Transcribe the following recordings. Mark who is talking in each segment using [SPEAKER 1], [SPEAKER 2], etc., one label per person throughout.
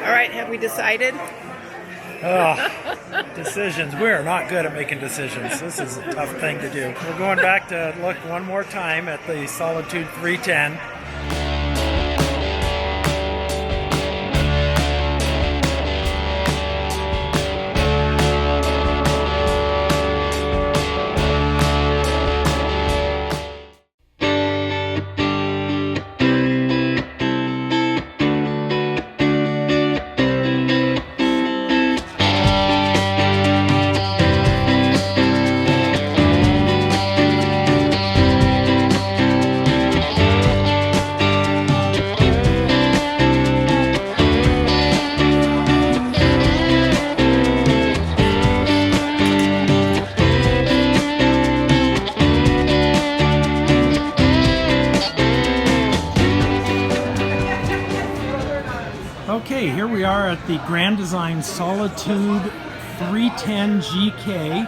[SPEAKER 1] All right, have we decided?
[SPEAKER 2] Decisions. We're not good at making decisions. This is a tough thing to do. We're going back to look one more time at the Solitude 310. Okay, here we are at the Grand Design Solitude 310GK.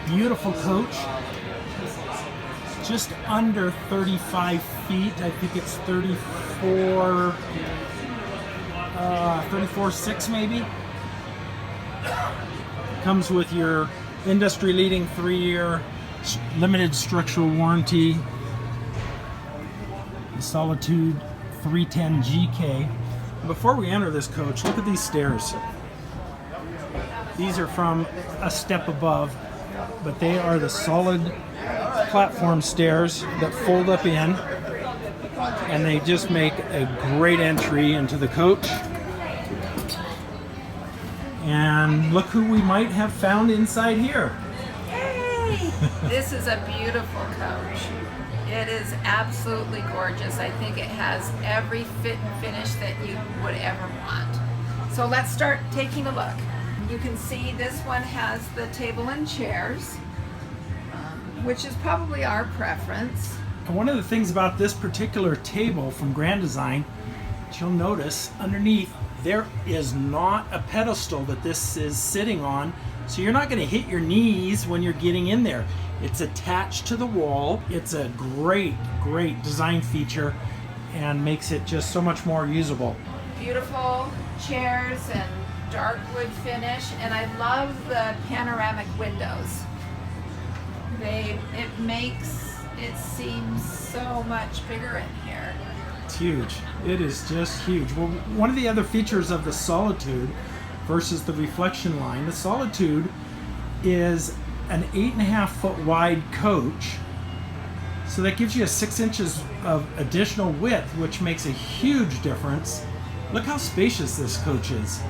[SPEAKER 2] Beautiful coach. Just under 35 feet. I think it's 34.6 maybe. Comes with your industry-leading 3-year limited structural warranty. The Solitude 310GK. Before we enter this coach, look at these stairs. These are from a step above, but they are the solid platform stairs that fold up in, and they just make a great entry into the coach. And look who we might have found inside here.
[SPEAKER 1] Hey! This is a beautiful coach. It is absolutely gorgeous. I think it has every fit and finish that you would ever want. So let's start taking a look. You can see this one has the table and chairs, which is probably our preference.
[SPEAKER 2] And one of the things about this particular table from Grand Design, that you'll notice underneath, there is not a pedestal that this is sitting on, so you're not going to hit your knees when you're getting in there. It's attached to the wall. It's a great, great design feature and makes it just so much more usable.
[SPEAKER 1] Beautiful chairs and dark wood finish, and I love the panoramic windows. It makes it seem so much bigger in here.
[SPEAKER 2] It's huge. It is just huge. Well, one of the other features of the Solitude versus the reflection line, the Solitude is an 8.5-foot wide coach, so that gives you 6 inches of additional width, which makes a huge difference. Look how spacious this coach is.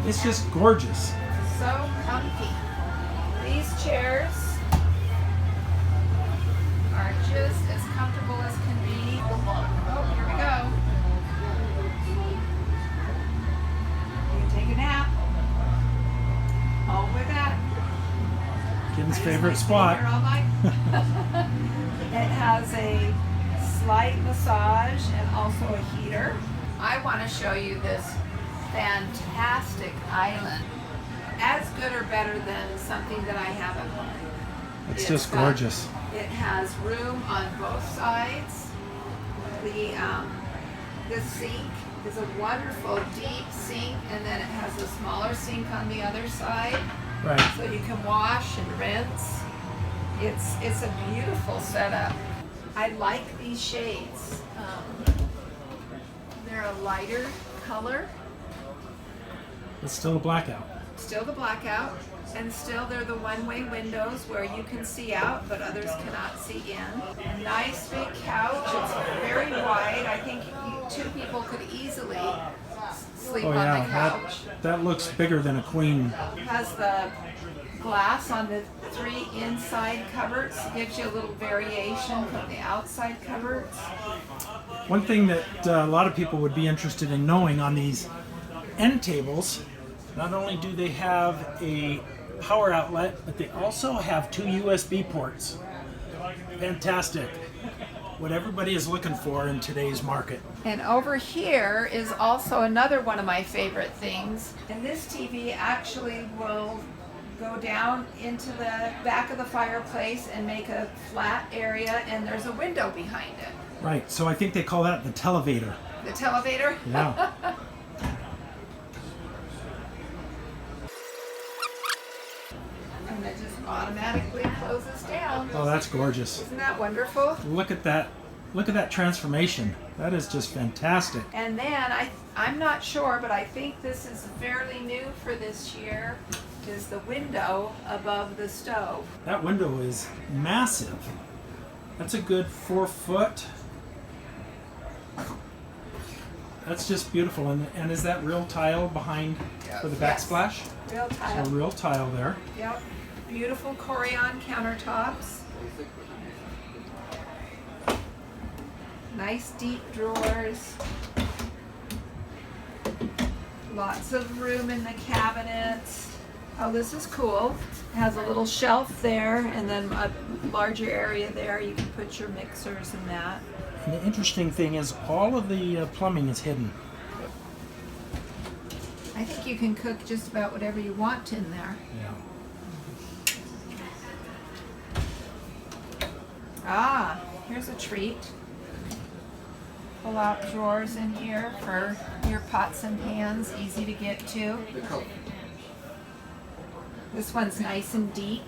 [SPEAKER 2] It's just gorgeous.
[SPEAKER 1] So comfy. These chairs are just as comfortable as can be. Oh, here we go. You can take a nap. All the way back.
[SPEAKER 2] Kid's favorite spot.
[SPEAKER 1] Here all night. It has a slight massage and also a heater. I want to show you this fantastic island. As good or better than something that I have at home.
[SPEAKER 2] It's just gorgeous.
[SPEAKER 1] It has room on both sides. The sink is a wonderful deep sink, and then it has a smaller sink on the other side.
[SPEAKER 2] Right.
[SPEAKER 1] So you can wash and rinse. It's a beautiful setup. I like these shades. They're a lighter color.
[SPEAKER 2] It's still a blackout.
[SPEAKER 1] Still the blackout, and still they're the one-way windows where you can see out, but others cannot see in. A nice big couch. It's very wide. I think 2 people could easily sleep on the couch.
[SPEAKER 2] That looks bigger than a queen.
[SPEAKER 1] It has the glass on the 3 inside cupboards. Gives you a little variation from the outside cupboards.
[SPEAKER 2] One thing that a lot of people would be interested in knowing on these end tables, not only do they have a power outlet, but they also have 2 USB ports. Fantastic. What everybody is looking for in today's market.
[SPEAKER 1] And over here is also another one of my favorite things. And this TV actually will go down into the back of the fireplace and make a flat area, and there's a window behind it.
[SPEAKER 2] Right, so I think they call that the televator.
[SPEAKER 1] The televator?
[SPEAKER 2] Yeah.
[SPEAKER 1] automatically closes down.
[SPEAKER 2] Oh, that's gorgeous.
[SPEAKER 1] Isn't that wonderful?
[SPEAKER 2] Look at that. Look at that transformation. That is just fantastic.
[SPEAKER 1] And then I'm not sure, but I think this is fairly new for this year, is the window above the stove.
[SPEAKER 2] That window is massive. That's a good 4 foot. That's just beautiful. And is that real tile behind for the backsplash?
[SPEAKER 1] Yes. Real tile.
[SPEAKER 2] So real tile there.
[SPEAKER 1] Yep. Beautiful Corian countertops. Nice deep drawers. Lots of room in the cabinets. Oh, this is cool. It has a little shelf there and then a larger area there. You can put your mixers and that.
[SPEAKER 2] And the interesting thing is all of the plumbing is hidden.
[SPEAKER 1] I think you can cook just about whatever you want in there.
[SPEAKER 2] Yeah.
[SPEAKER 1] Ah, here's a treat. Pull out drawers in here for your pots and pans, easy to get to. This one's nice and deep.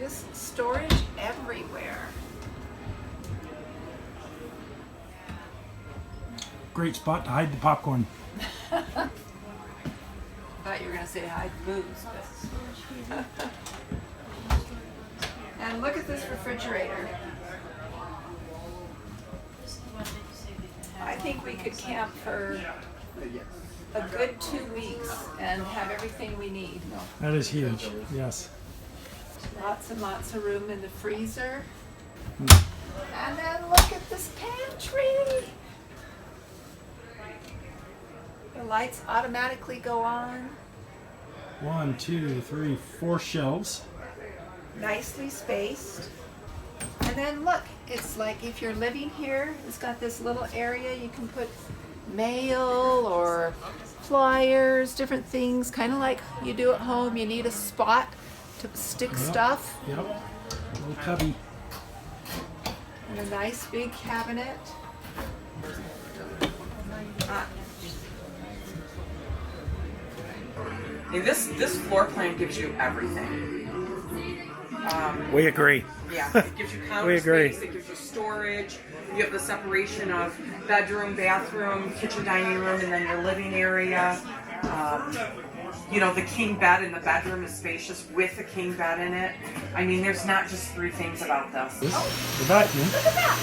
[SPEAKER 1] Just storage everywhere.
[SPEAKER 2] Great spot to hide the popcorn.
[SPEAKER 1] I thought you were going to say hide booze. But and look at this refrigerator. I think we could camp for a good 2 weeks and have everything we need.
[SPEAKER 2] That is huge. Yes.
[SPEAKER 1] Lots and lots of room in the freezer.
[SPEAKER 2] Mm.
[SPEAKER 1] And then look at this pantry. The lights automatically go on.
[SPEAKER 2] 1, 2, 3, 4 shelves.
[SPEAKER 1] Nicely spaced. And then look, it's like if you're living here, it's got this little area you can put mail or flyers, different things, kind of like you do at home. You need a spot to stick stuff.
[SPEAKER 2] Yep. Little cubby.
[SPEAKER 1] And a nice big cabinet.
[SPEAKER 3] Hey, this floor plan gives you everything.
[SPEAKER 2] We agree.
[SPEAKER 3] Yeah, it gives you counter
[SPEAKER 2] We agree.
[SPEAKER 3] space, it gives you storage, you have the separation of bedroom, bathroom, kitchen, dining room, and then your living area. You know, the king bed in the bedroom is spacious with a king bed in it. I mean, there's not just 3 things about this.
[SPEAKER 2] The vacuum.
[SPEAKER 1] Look at that.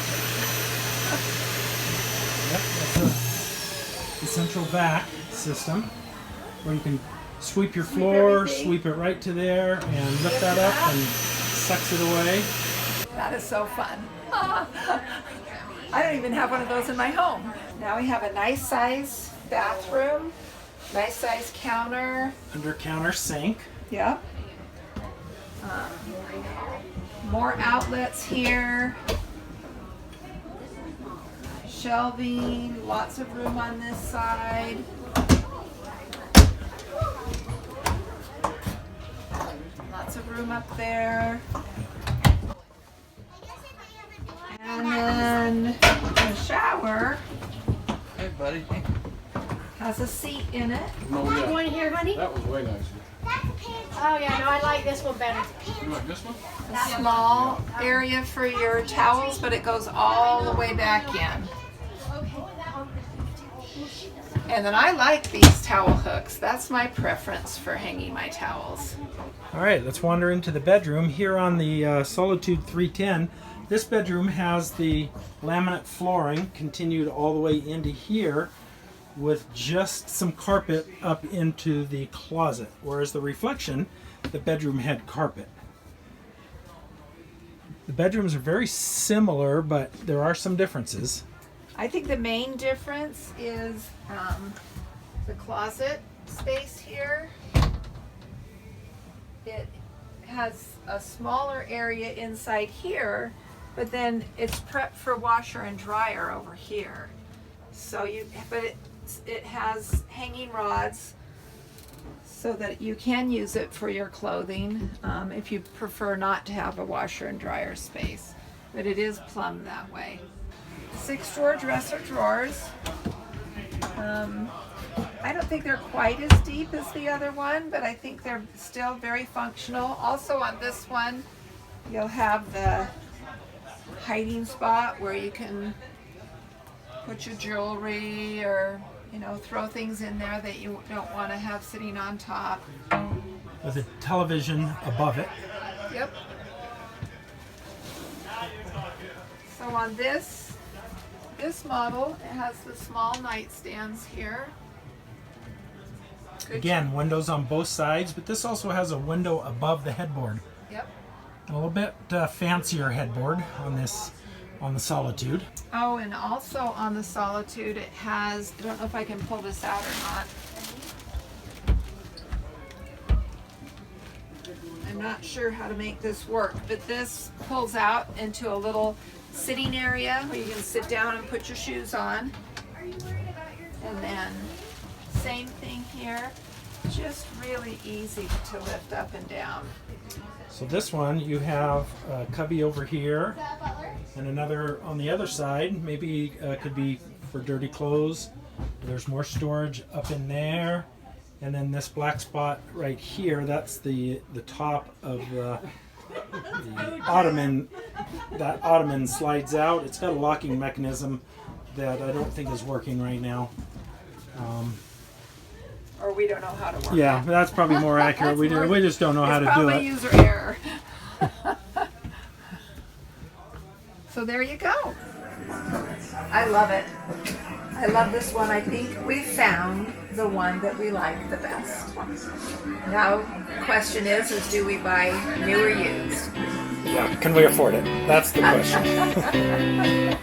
[SPEAKER 2] Yep, that's the central vac system where you can sweep your floor,
[SPEAKER 1] everything.
[SPEAKER 2] sweep it right to there, and lift that up and sucks it away.
[SPEAKER 1] That is so fun. I don't even have one of those in my home. Now we have a nice size bathroom, nice size counter.
[SPEAKER 2] Under counter sink.
[SPEAKER 1] Yep. More outlets here. Shelving, lots of room on this side. Lots of room up there. And then the shower
[SPEAKER 4] Hey, buddy.
[SPEAKER 1] has a seat in it.
[SPEAKER 4] Oh, yeah.
[SPEAKER 5] You want to hear, honey?
[SPEAKER 4] That was way nicer.
[SPEAKER 5] Oh yeah, no, I like this one better.
[SPEAKER 4] You like this one?
[SPEAKER 1] A small area for your towels, but it goes all the way back in. And then I like these towel hooks. That's my preference for hanging my towels.
[SPEAKER 2] All right, let's wander into the bedroom. Here on the Solitude 310, this bedroom has the laminate flooring continued all the way into here with just some carpet up into the closet, whereas the Reflection, the bedroom had carpet. The bedrooms are very similar, but there are some differences.
[SPEAKER 1] I think the main difference is the closet space here. It has a smaller area inside here, but then it's prepped for washer and dryer over here. So it has hanging rods so that you can use it for your clothing if you prefer not to have a washer and dryer space. But it is plumbed that way. 6 drawer dresser drawers. I don't think they're quite as deep as the other one, but I think they're still very functional. Also on this one, you'll have the hiding spot where you can put your jewelry or, you know, throw things in there that you don't want to have sitting on top.
[SPEAKER 2] With a television above it.
[SPEAKER 1] Yep. So on this model, it has the small nightstands here. Good.
[SPEAKER 2] Again, windows on both sides, but this also has a window above the headboard.
[SPEAKER 1] Yep.
[SPEAKER 2] A little bit fancier headboard on the Solitude.
[SPEAKER 1] Oh, and also on the Solitude, it has, I don't know if I can pull this out or not. I'm not sure how to make this work, but this pulls out into a little sitting area where you can sit down and put your shoes on. And then same thing here, just really easy to lift up and down.
[SPEAKER 2] So this one, you have a cubby over here and another on the other side. Maybe could be for dirty clothes. There's more storage up in there. And then this black spot right here, that's the top of the ottoman. That ottoman slides out. It's got a locking mechanism that I don't think is working right now.
[SPEAKER 1] Or we don't know how to work
[SPEAKER 2] Yeah,
[SPEAKER 1] it.
[SPEAKER 2] that's probably more accurate. We just don't know how to do
[SPEAKER 1] Probably
[SPEAKER 2] it.
[SPEAKER 1] user error. So there you go. I love it. I love this one. I think we found the one that we like the best. Now, the question is do we buy new or used?
[SPEAKER 2] Yeah, can we afford it? That's the question.